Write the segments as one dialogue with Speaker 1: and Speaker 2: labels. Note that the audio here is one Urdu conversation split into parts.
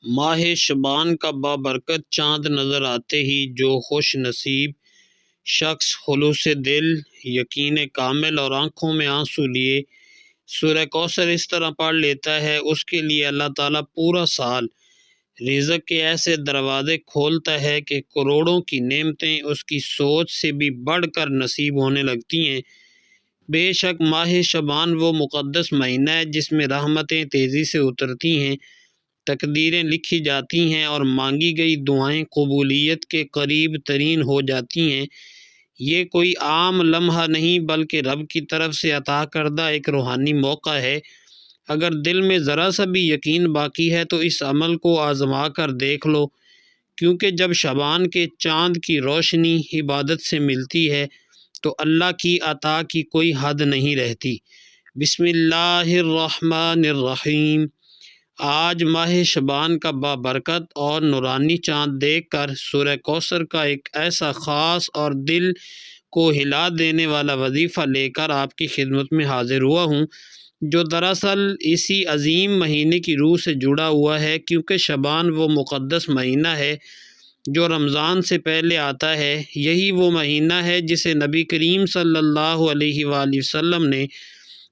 Speaker 1: ماہ شعبان کا بابرکت چاند نظر آتے ہی جو خوش نصیب شخص خلوص دل، یقین کامل اور آنکھوں میں آنسو لیے سورہ کوثر اس طرح پڑھ لیتا ہے، اس کے لیے اللہ تعالیٰ پورا سال رزق کے ایسے دروازے کھولتا ہے کہ کروڑوں کی نعمتیں اس کی سوچ سے بھی بڑھ کر نصیب ہونے لگتی ہیں۔ بے شک ماہ شعبان وہ مقدس مہینہ ہے جس میں رحمتیں تیزی سے اترتی ہیں، تقدیریں لکھی جاتی ہیں اور مانگی گئی دعائیں قبولیت کے قریب ترین ہو جاتی ہیں۔ یہ کوئی عام لمحہ نہیں بلکہ رب کی طرف سے عطا کردہ ایک روحانی موقع ہے۔ اگر دل میں ذرا سا بھی یقین باقی ہے تو اس عمل کو آزما کر دیکھ لو، کیونکہ جب شعبان کے چاند کی روشنی عبادت سے ملتی ہے تو اللہ کی عطا کی کوئی حد نہیں رہتی۔ بسم اللہ الرحمن الرحیم۔ آج ماہ شعبان کا بابرکت اور نورانی چاند دیکھ کر سورہ کوثر کا ایک ایسا خاص اور دل کو ہلا دینے والا وظیفہ لے کر آپ کی خدمت میں حاضر ہوا ہوں، جو دراصل اسی عظیم مہینے کی روح سے جڑا ہوا ہے، کیونکہ شعبان وہ مقدس مہینہ ہے جو رمضان سے پہلے آتا ہے۔ یہی وہ مہینہ ہے جسے نبی کریم صلی اللہ علیہ وآلہ وسلم نے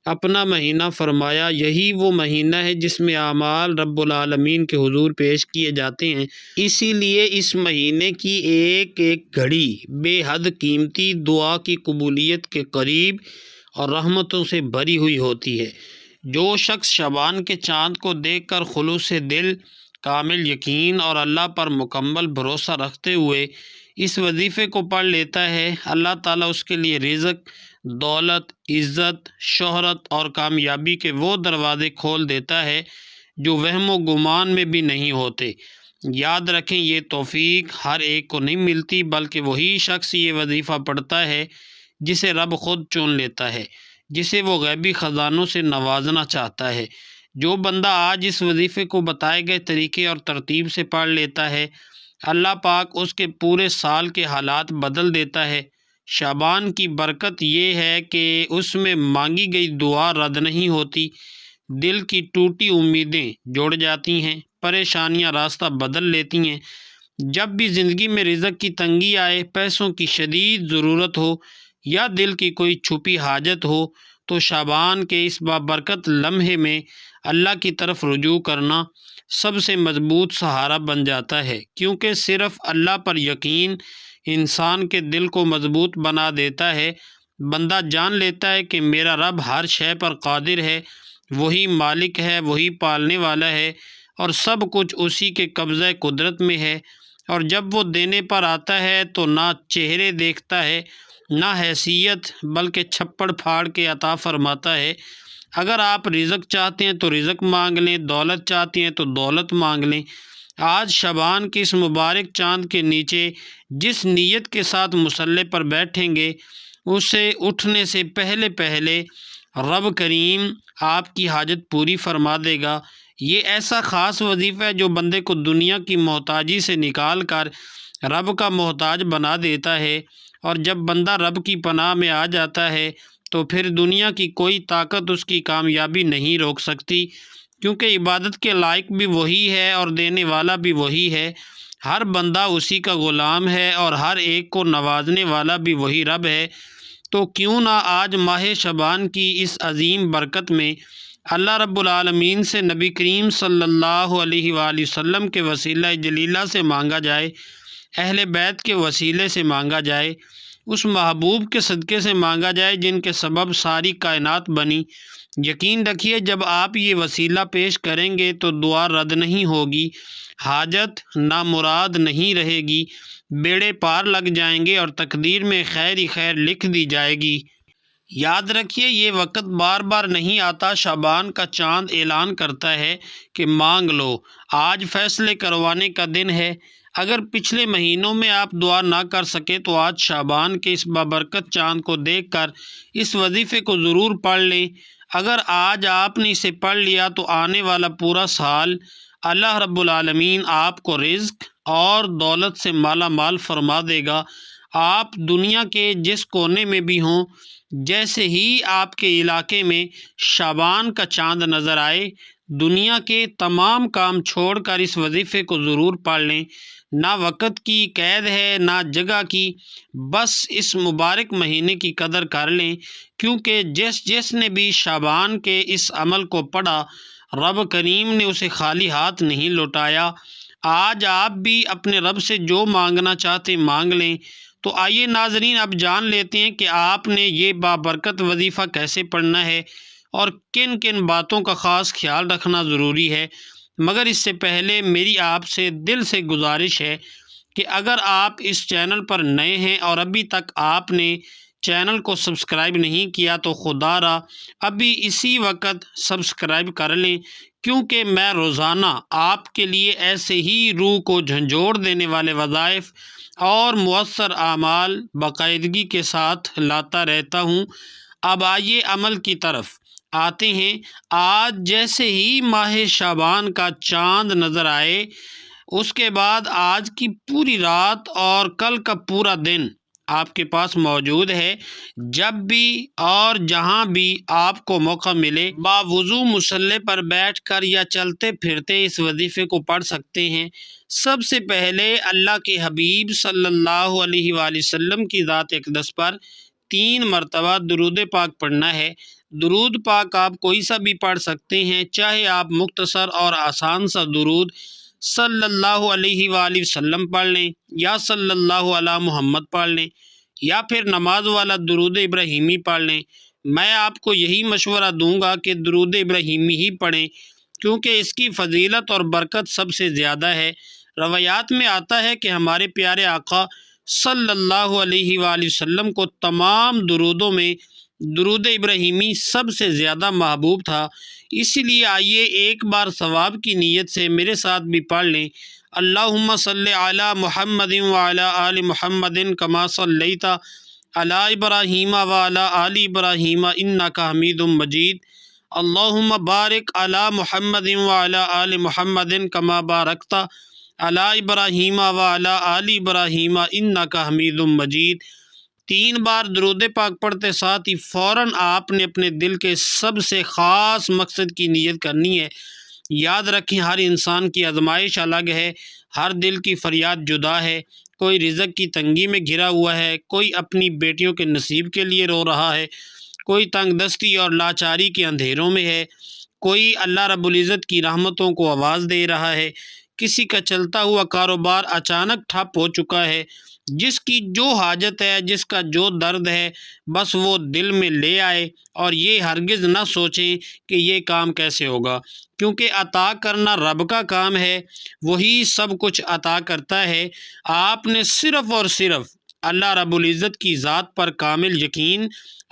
Speaker 1: اپنا مہینہ فرمایا۔ یہی وہ مہینہ ہے جس میں اعمال رب العالمین کے حضور پیش کیے جاتے ہیں۔ اسی لیے اس مہینے کی ایک ایک گھڑی بے حد قیمتی، دعا کی قبولیت کے قریب اور رحمتوں سے بھری ہوئی ہوتی ہے۔ جو شخص شعبان کے چاند کو دیکھ کر خلوص دل، کامل یقین اور اللہ پر مکمل بھروسہ رکھتے ہوئے اس وظیفے کو پڑھ لیتا ہے، اللہ تعالیٰ اس کے لیے رزق، دولت، عزت، شہرت اور کامیابی کے وہ دروازے کھول دیتا ہے جو وہم و گمان میں بھی نہیں ہوتے۔ یاد رکھیں، یہ توفیق ہر ایک کو نہیں ملتی، بلکہ وہی شخص یہ وظیفہ پڑھتا ہے جسے رب خود چن لیتا ہے، جسے وہ غیبی خزانوں سے نوازنا چاہتا ہے۔ جو بندہ آج اس وظیفے کو بتائے گئے طریقے اور ترتیب سے پڑھ لیتا ہے، اللہ پاک اس کے پورے سال کے حالات بدل دیتا ہے۔ شعبان کی برکت یہ ہے کہ اس میں مانگی گئی دعا رد نہیں ہوتی، دل کی ٹوٹی امیدیں جڑ جاتی ہیں، پریشانیاں راستہ بدل لیتی ہیں۔ جب بھی زندگی میں رزق کی تنگی آئے، پیسوں کی شدید ضرورت ہو یا دل کی کوئی چھپی حاجت ہو، تو شعبان کے اس بابرکت لمحے میں اللہ کی طرف رجوع کرنا سب سے مضبوط سہارا بن جاتا ہے، کیونکہ صرف اللہ پر یقین انسان کے دل کو مضبوط بنا دیتا ہے۔ بندہ جان لیتا ہے کہ میرا رب ہر شے پر قادر ہے، وہی مالک ہے، وہی پالنے والا ہے اور سب کچھ اسی کے قبضہ قدرت میں ہے، اور جب وہ دینے پر آتا ہے تو نہ چہرے دیکھتا ہے نہ حیثیت، بلکہ چھپڑ پھاڑ کے عطا فرماتا ہے۔ اگر آپ رزق چاہتے ہیں تو رزق مانگ لیں، دولت چاہتے ہیں تو دولت مانگ لیں۔ آج شعبان کے اس مبارک چاند کے نیچے جس نیت کے ساتھ مصلی پر بیٹھیں گے، اسے اٹھنے سے پہلے پہلے رب کریم آپ کی حاجت پوری فرما دے گا۔ یہ ایسا خاص وظیفہ ہے جو بندے کو دنیا کی محتاجی سے نکال کر رب کا محتاج بنا دیتا ہے، اور جب بندہ رب کی پناہ میں آ جاتا ہے تو پھر دنیا کی کوئی طاقت اس کی کامیابی نہیں روک سکتی، کیونکہ عبادت کے لائق بھی وہی ہے اور دینے والا بھی وہی ہے۔ ہر بندہ اسی کا غلام ہے اور ہر ایک کو نوازنے والا بھی وہی رب ہے۔ تو کیوں نہ آج ماہ شعبان کی اس عظیم برکت میں اللہ رب العالمین سے نبی کریم صلی اللہ علیہ وآلہ وسلم کے وسیلہ جلیلہ سے مانگا جائے، اہل بیت کے وسیلے سے مانگا جائے، اس محبوب کے صدقے سے مانگا جائے جن کے سبب ساری کائنات بنی۔ یقین رکھیے، جب آپ یہ وسیلہ پیش کریں گے تو دعا رد نہیں ہوگی، حاجت نامراد نہیں رہے گی، بیڑے پار لگ جائیں گے اور تقدیر میں خیر ہی خیر لکھ دی جائے گی۔ یاد رکھیے، یہ وقت بار بار نہیں آتا۔ شعبان کا چاند اعلان کرتا ہے کہ مانگ لو، آج فیصلے کروانے کا دن ہے۔ اگر پچھلے مہینوں میں آپ دعا نہ کر سکے تو آج شعبان کے اس بابرکت چاند کو دیکھ کر اس وظیفے کو ضرور پڑھ لیں۔ اگر آج آپ نے اسے پڑھ لیا تو آنے والا پورا سال اللہ رب العالمین آپ کو رزق اور دولت سے مالا مال فرما دے گا۔ آپ دنیا کے جس کونے میں بھی ہوں، جیسے ہی آپ کے علاقے میں شعبان کا چاند نظر آئے دنیا کے تمام کام چھوڑ کر اس وظیفے کو ضرور پڑھ لیں۔ نہ وقت کی قید ہے نہ جگہ کی، بس اس مبارک مہینے کی قدر کر لیں، کیونکہ جس نے بھی شعبان کے اس عمل کو پڑھا، رب کریم نے اسے خالی ہاتھ نہیں لوٹایا۔ آج آپ بھی اپنے رب سے جو مانگنا چاہتے مانگ لیں۔ تو آئیے ناظرین، اب جان لیتے ہیں کہ آپ نے یہ بابرکت وظیفہ کیسے پڑھنا ہے اور کن کن باتوں کا خاص خیال رکھنا ضروری ہے۔ مگر اس سے پہلے میری آپ سے دل سے گزارش ہے کہ اگر آپ اس چینل پر نئے ہیں اور ابھی تک آپ نے چینل کو سبسکرائب نہیں کیا تو خدا را ابھی اسی وقت سبسکرائب کر لیں، کیونکہ میں روزانہ آپ کے لیے ایسے ہی روح کو جھنجھوڑ دینے والے وظائف اور مؤثر اعمال باقاعدگی کے ساتھ لاتا رہتا ہوں۔ اب آئیے عمل کی طرف آتے ہیں۔ آج جیسے ہی ماہ شعبان کا چاند نظر آئے، اس کے بعد آج کی پوری رات اور کل کا پورا دن آپ کے پاس موجود ہے۔ جب بھی اور جہاں بھی آپ کو موقع ملے، باوضو مصلی پر بیٹھ کر یا چلتے پھرتے اس وظیفے کو پڑھ سکتے ہیں۔ سب سے پہلے اللہ کے حبیب صلی اللہ علیہ وآلہ وسلم کی ذات اقدس پر 3 مرتبہ درود پاک پڑھنا ہے۔ درود پاک آپ کوئی سا بھی پڑھ سکتے ہیں، چاہے آپ مختصر اور آسان سا درود صلی اللہ علیہ وآلہ وسلم پڑھ لیں، یا صلی اللہ علی محمد پڑھ لیں، یا پھر نماز والا درود ابراہیمی پڑھ لیں۔ میں آپ کو یہی مشورہ دوں گا کہ درود ابراہیمی ہی پڑھیں، کیونکہ اس کی فضیلت اور برکت سب سے زیادہ ہے۔ روایات میں آتا ہے کہ ہمارے پیارے آقا صلی اللہ علیہ وآلہ وسلم کو تمام درودوں میں درود ابراہیمی سب سے زیادہ محبوب تھا۔ اسی لیے آئیے ایک بار ثواب کی نیت سے میرے ساتھ بھی پڑھ لیں۔ اللہم صلی علی محمد وعلی آل محمد کما صلیت علی ابراہیم وعلی آل ابراہیم انک حمید مجید۔ اللہم بارک علی محمد وعلی آل محمد کما بارکت علی ابراہیم وعلی آل ابراہیم انک حمید مجید۔ 3 بار درود پاک پڑھتے ساتھ ہی فوراً آپ نے اپنے دل کے سب سے خاص مقصد کی نیت کرنی ہے۔ یاد رکھیں، ہر انسان کی آزمائش الگ ہے، ہر دل کی فریاد جدا ہے۔ کوئی رزق کی تنگی میں گھرا ہوا ہے، کوئی اپنی بیٹیوں کے نصیب کے لیے رو رہا ہے، کوئی تنگ دستی اور لاچاری کے اندھیروں میں ہے، کوئی اللہ رب العزت کی رحمتوں کو آواز دے رہا ہے، کسی کا چلتا ہوا کاروبار اچانک ٹھپ ہو چکا ہے۔ جس کی جو حاجت ہے، جس کا جو درد ہے، بس وہ دل میں لے آئے اور یہ ہرگز نہ سوچیں کہ یہ کام کیسے ہوگا، کیونکہ عطا کرنا رب کا کام ہے، وہی سب کچھ عطا کرتا ہے۔ آپ نے صرف اور صرف اللہ رب العزت کی ذات پر کامل یقین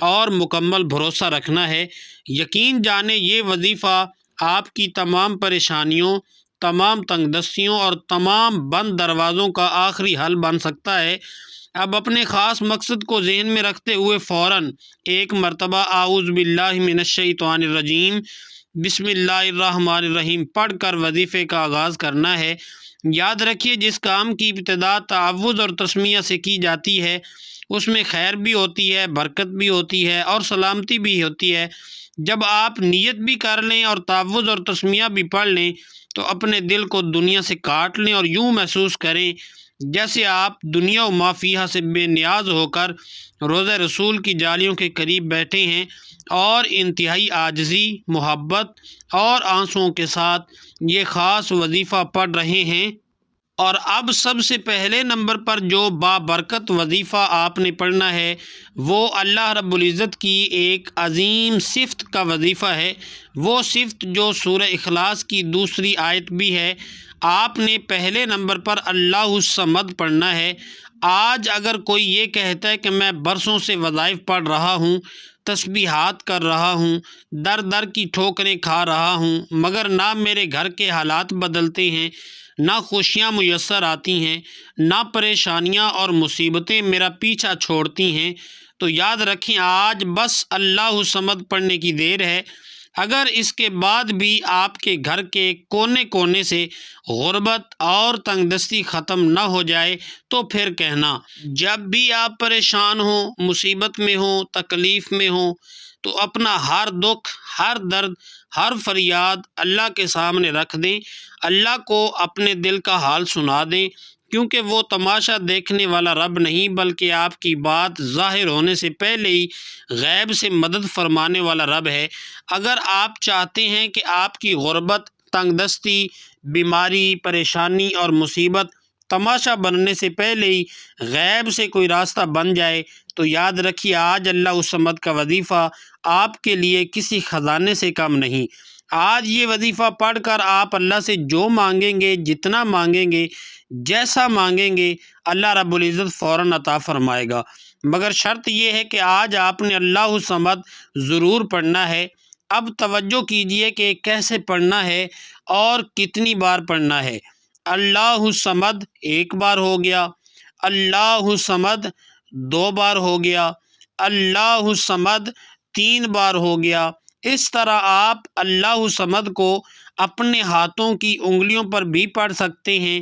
Speaker 1: اور مکمل بھروسہ رکھنا ہے۔ یقین جانے یہ وظیفہ آپ کی تمام پریشانیوں، تمام تنگ دستیوں اور تمام بند دروازوں کا آخری حل بن سکتا ہے۔ اب اپنے خاص مقصد کو ذہن میں رکھتے ہوئے فوراً 1 مرتبہ اعوذ باللہ من الشیطان الرجیم بسم اللہ الرحمن الرحیم پڑھ کر وظیفے کا آغاز کرنا ہے۔ یاد رکھیے، جس کام کی ابتدا تعوذ اور تسمیہ سے کی جاتی ہے، اس میں خیر بھی ہوتی ہے، برکت بھی ہوتی ہے اور سلامتی بھی ہوتی ہے۔ جب آپ نیت بھی کر لیں اور تعوذ اور تسمیہ بھی پڑھ لیں تو اپنے دل کو دنیا سے کاٹ لیں اور یوں محسوس کریں جیسے آپ دنیا و ما فیہا سے بے نیاز ہو کر روضہ رسول کی جالیوں کے قریب بیٹھے ہیں اور انتہائی عاجزی، محبت اور آنسوؤں کے ساتھ یہ خاص وظیفہ پڑھ رہے ہیں۔ اور اب سب سے پہلے نمبر پر جو بابرکت وظیفہ آپ نے پڑھنا ہے وہ اللہ رب العزت کی ایک عظیم صفت کا وظیفہ ہے۔ وہ صفت جو سورہ اخلاص کی دوسری آیت بھی ہے۔ آپ نے پہلے نمبر پر اللہ الصمد پڑھنا ہے۔ آج اگر کوئی یہ کہتا ہے کہ میں برسوں سے وظائف پڑھ رہا ہوں، تسبیحات کر رہا ہوں، در در کی ٹھوکریں کھا رہا ہوں، مگر نہ میرے گھر کے حالات بدلتے ہیں، نہ خوشیاں میسر آتی ہیں، نہ پریشانیاں اور مصیبتیں میرا پیچھا چھوڑتی ہیں، تو یاد رکھیں آج بس اللہ الصمد پڑھنے کی دیر ہے۔ اگر اس کے بعد بھی آپ کے گھر کے کونے کونے سے غربت اور تنگ دستی ختم نہ ہو جائے تو پھر کہنا۔ جب بھی آپ پریشان ہوں، مصیبت میں ہوں، تکلیف میں ہوں، تو اپنا ہر دکھ، ہر درد، ہر فریاد اللہ کے سامنے رکھ دیں، اللہ کو اپنے دل کا حال سنا دیں، کیونکہ وہ تماشا دیکھنے والا رب نہیں بلکہ آپ کی بات ظاہر ہونے سے پہلے ہی غیب سے مدد فرمانے والا رب ہے۔ اگر آپ چاہتے ہیں کہ آپ کی غربت، تنگ دستی، بیماری، پریشانی اور مصیبت تماشا بننے سے پہلے ہی غیب سے کوئی راستہ بن جائے، تو یاد رکھیے آج اللہ الصمد کا وظیفہ آپ کے لیے کسی خزانے سے کم نہیں۔ آج یہ وظیفہ پڑھ کر آپ اللہ سے جو مانگیں گے، جتنا مانگیں گے، جیسا مانگیں گے، اللہ رب العزت فوراً عطا فرمائے گا۔ مگر شرط یہ ہے کہ آج آپ نے اللہ الصمد ضرور پڑھنا ہے۔ اب توجہ کیجئے کہ کیسے پڑھنا ہے اور کتنی بار پڑھنا ہے۔ اللہ الصمد ایک بار ہو گیا، اللہ الصمد 2 بار ہو گیا، اللہ الصمد 3 بار ہو گیا۔ اس طرح آپ اللہ الصمد کو اپنے ہاتھوں کی انگلیوں پر بھی پڑھ سکتے ہیں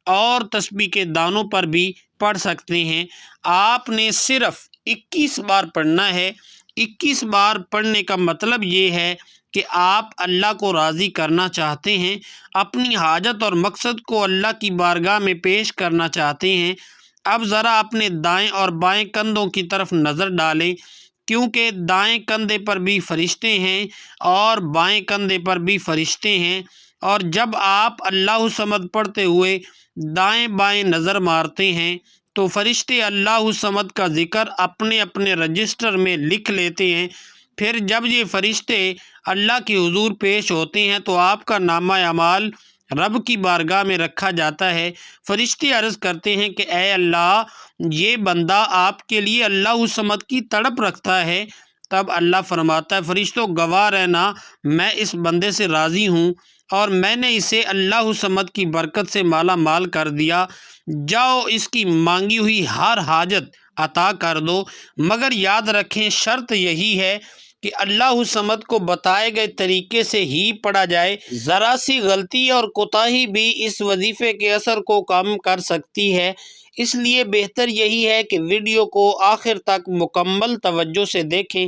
Speaker 1: اور تسبیح کے دانوں پر بھی پڑھ سکتے ہیں۔ آپ نے صرف 21 بار پڑھنا ہے۔ 21 بار پڑھنے کا مطلب یہ ہے کہ آپ اللہ کو راضی کرنا چاہتے ہیں، اپنی حاجت اور مقصد کو اللہ کی بارگاہ میں پیش کرنا چاہتے ہیں۔ اب ذرا اپنے دائیں اور بائیں کندھوں کی طرف نظر ڈالیں، کیونکہ دائیں کندھے پر بھی فرشتے ہیں اور بائیں کندھے پر بھی فرشتے ہیں، اور جب آپ اللہ الصمد پڑھتے ہوئے دائیں بائیں نظر مارتے ہیں تو فرشتے اللہ الصمد کا ذکر اپنے اپنے رجسٹر میں لکھ لیتے ہیں۔ پھر جب یہ فرشتے اللہ کے حضور پیش ہوتے ہیں تو آپ کا نامہ اعمال رب کی بارگاہ میں رکھا جاتا ہے۔ فرشتے عرض کرتے ہیں کہ اے اللہ، یہ بندہ آپ کے لیے اللہ الصمد کی تڑپ رکھتا ہے۔ تب اللہ فرماتا ہے فرشتوں گواہ رہنا، میں اس بندے سے راضی ہوں اور میں نے اسے اللہ الصمد کی برکت سے مالا مال کر دیا۔ جاؤ اس کی مانگی ہوئی ہر حاجت عطا کر دو، مگر یاد رکھیں شرط یہی ہے کہ اللہ الصمد کو بتائے گئے طریقے سے ہی پڑھا جائے۔ ذرا سی غلطی اور کوتاہی بھی اس وظیفے کے اثر کو کم کر سکتی ہے، اس لیے بہتر یہی ہے کہ ویڈیو کو آخر تک مکمل توجہ سے دیکھیں،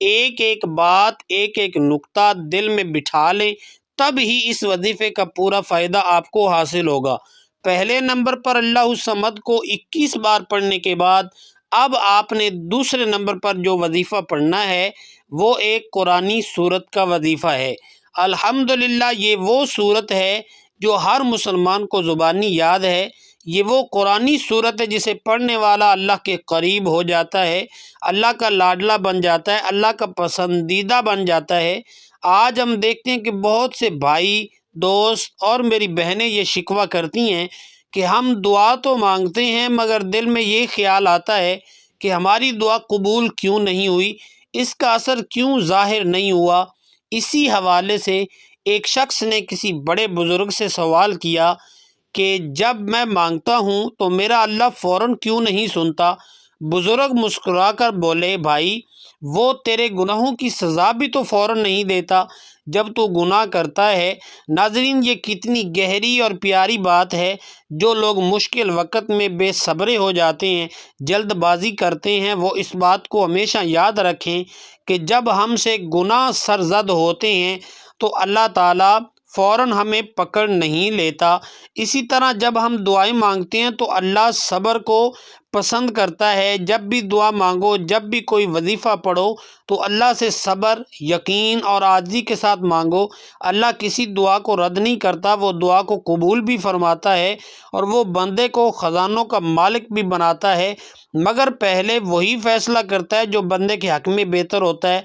Speaker 1: ایک ایک بات، ایک ایک نقطہ دل میں بٹھا لیں، تب ہی اس وظیفے کا پورا فائدہ آپ کو حاصل ہوگا۔ پہلے نمبر پر اللہ الصمد کو 21 بار پڑھنے کے بعد اب آپ نے دوسرے نمبر پر جو وظیفہ پڑھنا ہے وہ ایک قرآنی سورت کا وظیفہ ہے۔ الحمدللہ یہ وہ سورت ہے جو ہر مسلمان کو زبانی یاد ہے۔ یہ وہ قرآنی سورت ہے جسے پڑھنے والا اللہ کے قریب ہو جاتا ہے، اللہ کا لاڈلا بن جاتا ہے، اللہ کا پسندیدہ بن جاتا ہے۔ آج ہم دیکھتے ہیں کہ بہت سے بھائی، دوست اور میری بہنیں یہ شکوہ کرتی ہیں کہ ہم دعا تو مانگتے ہیں مگر دل میں یہ خیال آتا ہے کہ ہماری دعا قبول کیوں نہیں ہوئی، اس کا اثر کیوں ظاہر نہیں ہوا۔ اسی حوالے سے ایک شخص نے کسی بڑے بزرگ سے سوال کیا کہ جب میں مانگتا ہوں تو میرا اللہ فوراً کیوں نہیں سنتا؟ بزرگ مسکرا کر بولے، بھائی وہ تیرے گناہوں کی سزا بھی تو فوراً نہیں دیتا جب تو گناہ کرتا ہے۔ ناظرین، یہ کتنی گہری اور پیاری بات ہے۔ جو لوگ مشکل وقت میں بے صبرے ہو جاتے ہیں، جلد بازی کرتے ہیں، وہ اس بات کو ہمیشہ یاد رکھیں کہ جب ہم سے گناہ سرزد ہوتے ہیں تو اللہ تعالیٰ فوراً ہمیں پکڑ نہیں لیتا۔ اسی طرح جب ہم دعائیں مانگتے ہیں تو اللہ صبر کو پسند کرتا ہے۔ جب بھی دعا مانگو، جب بھی کوئی وظیفہ پڑھو تو اللہ سے صبر، یقین اور عاجزی کے ساتھ مانگو۔ اللہ کسی دعا کو رد نہیں کرتا، وہ دعا کو قبول بھی فرماتا ہے اور وہ بندے کو خزانوں کا مالک بھی بناتا ہے، مگر پہلے وہی فیصلہ کرتا ہے جو بندے کے حق میں بہتر ہوتا ہے۔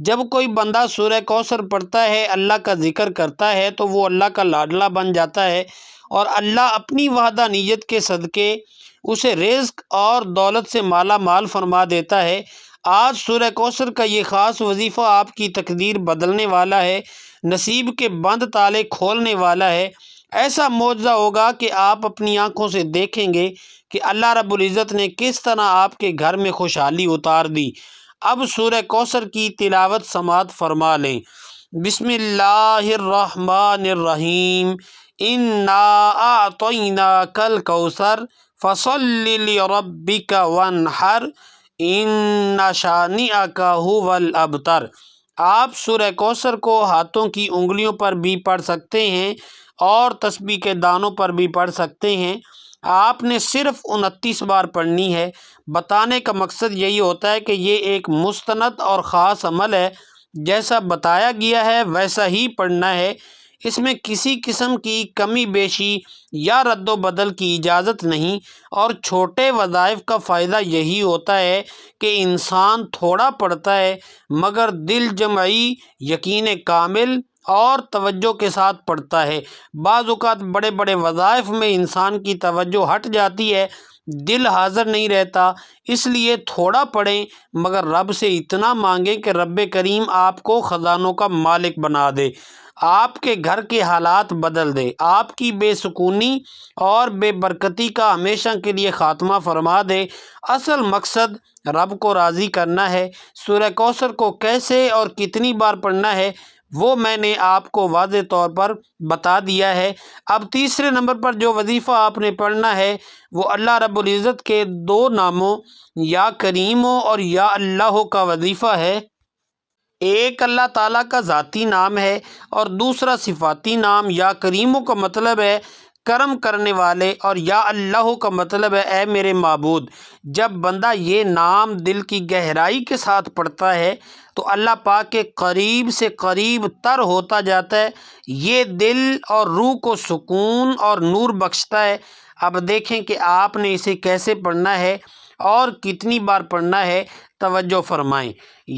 Speaker 1: جب کوئی بندہ سورہ کوثر پڑھتا ہے، اللہ کا ذکر کرتا ہے تو وہ اللہ کا لاڈلا بن جاتا ہے اور اللہ اپنی وحدانیت کے صدقے اسے رزق اور دولت سے مالا مال فرما دیتا ہے۔ آج سورہ کوثر کا یہ خاص وظیفہ آپ کی تقدیر بدلنے والا ہے، نصیب کے بند تالے کھولنے والا ہے۔ ایسا معجزہ ہوگا کہ آپ اپنی آنکھوں سے دیکھیں گے کہ اللہ رب العزت نے کس طرح آپ کے گھر میں خوشحالی اتار دی۔ اب سورہ کوثر کی تلاوت سماعت فرما لیں۔ بسم اللہ الرحمن الرحیم، انا اعطیناک الکوثر فصل لربک وانحر ان شانئک ھو الابتر۔ آپ سورہ کوثر کو ہاتھوں کی انگلیوں پر بھی پڑھ سکتے ہیں اور تسبیح کے دانوں پر بھی پڑھ سکتے ہیں۔ آپ نے صرف 29 بار پڑھنی ہے۔ بتانے کا مقصد یہی ہوتا ہے کہ یہ ایک مستند اور خاص عمل ہے، جیسا بتایا گیا ہے ویسا ہی پڑھنا ہے۔ اس میں کسی قسم کی کمی بیشی یا رد و بدل کی اجازت نہیں، اور چھوٹے وظائف کا فائدہ یہی ہوتا ہے کہ انسان تھوڑا پڑھتا ہے مگر دل جمعی، یقین کامل اور توجہ کے ساتھ پڑھتا ہے۔ بعض اوقات بڑے بڑے وظائف میں انسان کی توجہ ہٹ جاتی ہے، دل حاضر نہیں رہتا، اس لیے تھوڑا پڑھیں مگر رب سے اتنا مانگیں کہ رب کریم آپ کو خزانوں کا مالک بنا دے، آپ کے گھر کے حالات بدل دے، آپ کی بے سکونی اور بے برکتی کا ہمیشہ کے لیے خاتمہ فرما دے۔ اصل مقصد رب کو راضی کرنا ہے۔ سورہ کوثر کو کیسے اور کتنی بار پڑھنا ہے وہ میں نے آپ کو واضح طور پر بتا دیا ہے۔ اب تیسرے نمبر پر جو وظیفہ آپ نے پڑھنا ہے وہ اللہ رب العزت کے 2 ناموں یا کریموں اور یا اللہ کا وظیفہ ہے۔ ایک اللہ تعالیٰ کا ذاتی نام ہے اور دوسرا صفاتی نام۔ یا کریموں کا مطلب ہے کرم کرنے والے، اور یا اللہ کا مطلب ہے اے میرے معبود۔ جب بندہ یہ نام دل کی گہرائی کے ساتھ پڑھتا ہے تو اللہ پاک کے قریب سے قریب تر ہوتا جاتا ہے۔ یہ دل اور روح کو سکون اور نور بخشتا ہے۔ اب دیکھیں کہ آپ نے اسے کیسے پڑھنا ہے اور کتنی بار پڑھنا ہے، توجہ فرمائیں۔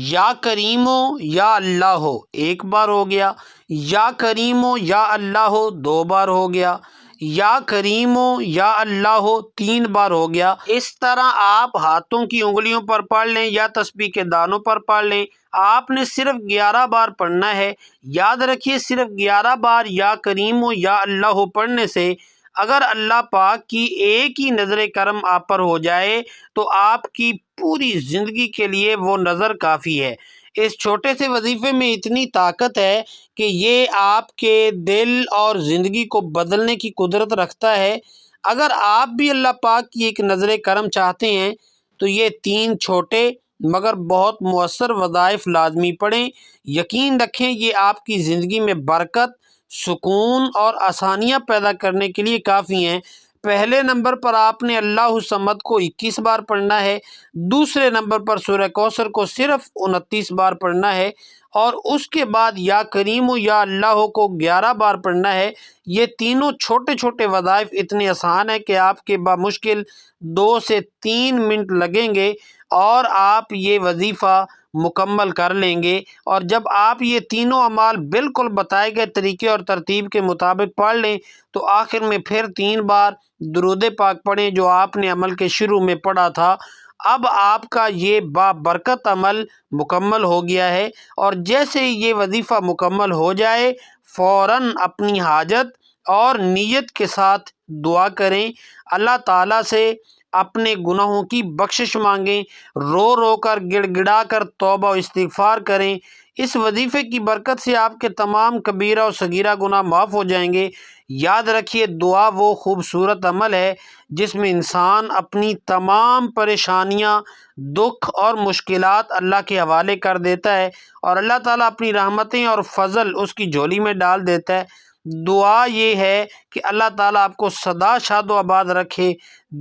Speaker 1: یا کریمو یا اللہ 1 بار ہو گیا، یا کریمو یا اللہ 2 بار ہو گیا، یا کریمو یا اللہ 3 بار ہو گیا۔ اس طرح آپ ہاتھوں کی انگلیوں پر پڑھ لیں یا تسبیح کے دانوں پر پڑھ لیں، آپ نے صرف 11 بار پڑھنا ہے۔ یاد رکھیے صرف 11 بار یا کریمو یا اللہ پڑھنے سے اگر اللہ پاک کی ایک ہی نظر کرم آپ پر ہو جائے تو آپ کی پوری زندگی کے لیے وہ نظر کافی ہے۔ اس چھوٹے سے وظیفے میں اتنی طاقت ہے کہ یہ آپ کے دل اور زندگی کو بدلنے کی قدرت رکھتا ہے۔ اگر آپ بھی اللہ پاک کی ایک نظر کرم چاہتے ہیں تو یہ 3 چھوٹے مگر بہت مؤثر وظائف لازمی پڑھیں۔ یقین رکھیں یہ آپ کی زندگی میں برکت، سکون اور آسانیاں پیدا کرنے کے لیے کافی ہیں۔ پہلے نمبر پر آپ نے اللہ الصمد کو 21 بار پڑھنا ہے، دوسرے نمبر پر سورہ کوثر کو صرف 29 بار پڑھنا ہے، اور اس کے بعد یا کریم یا اللہ کو 11 بار پڑھنا ہے۔ یہ تینوں چھوٹے چھوٹے وظائف اتنے آسان ہیں کہ آپ کے بمشکل 2 سے 3 منٹ لگیں گے اور آپ یہ وظیفہ مکمل کر لیں گے۔ اور جب آپ یہ تینوں اعمال بالکل بتائے گئے طریقے اور ترتیب کے مطابق پڑھ لیں تو آخر میں پھر 3 بار درود پاک پڑھیں جو آپ نے عمل کے شروع میں پڑھا تھا۔ اب آپ کا یہ بابرکت عمل مکمل ہو گیا ہے، اور جیسے ہی یہ وظیفہ مکمل ہو جائے فوراً اپنی حاجت اور نیت کے ساتھ دعا کریں، اللہ تعالیٰ سے اپنے گناہوں کی بخشش مانگیں، رو رو کر گڑ گڑا کر توبہ و استغفار کریں۔ اس وظیفے کی برکت سے آپ کے تمام کبیرہ اور صغیرہ گناہ معاف ہو جائیں گے۔ یاد رکھیے دعا وہ خوبصورت عمل ہے جس میں انسان اپنی تمام پریشانیاں، دکھ اور مشکلات اللہ کے حوالے کر دیتا ہے، اور اللہ تعالیٰ اپنی رحمتیں اور فضل اس کی جھولی میں ڈال دیتا ہے۔ دعا یہ ہے کہ اللہ تعالیٰ آپ کو سدا شاد و آباد رکھے۔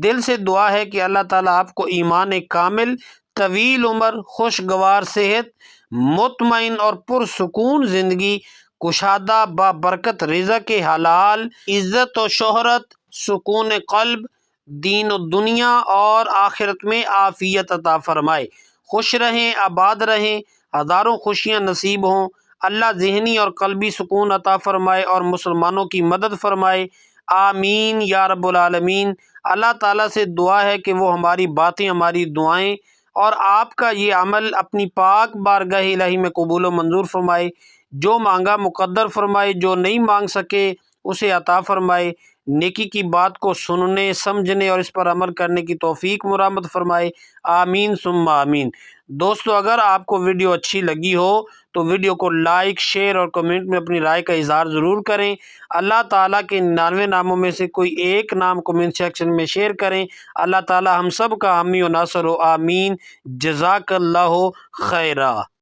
Speaker 1: دل سے دعا ہے کہ اللہ تعالیٰ آپ کو ایمان کامل، طویل عمر، خوشگوار صحت، مطمئن اور پرسکون زندگی، کشادہ بابرکت رزق حلال، عزت و شہرت، سکون قلب، دین و دنیا اور آخرت میں عافیت عطا فرمائے۔ خوش رہیں، آباد رہیں، ہزاروں خوشیاں نصیب ہوں۔ اللہ ذہنی اور قلبی سکون عطا فرمائے اور مسلمانوں کی مدد فرمائے، آمین یا رب العالمین۔ اللہ تعالیٰ سے دعا ہے کہ وہ ہماری باتیں، ہماری دعائیں اور آپ کا یہ عمل اپنی پاک بارگاہ الہی میں قبول و منظور فرمائے۔ جو مانگا مقدر فرمائے، جو نہیں مانگ سکے اسے عطا فرمائے۔ نیکی کی بات کو سننے، سمجھنے اور اس پر عمل کرنے کی توفیق مرحمت فرمائے، آمین ثم آمین۔ دوستو اگر آپ کو ویڈیو اچھی لگی ہو تو ویڈیو کو لائک، شیئر اور کمنٹ میں اپنی رائے کا اظہار ضرور کریں۔ اللہ تعالیٰ کے 99 ناموں میں سے کوئی ایک نام کمنٹ سیکشن میں شیئر کریں۔ اللہ تعالیٰ ہم سب کا حامی و ناصر ہو، آمین۔ جزاک اللہ خیرہ۔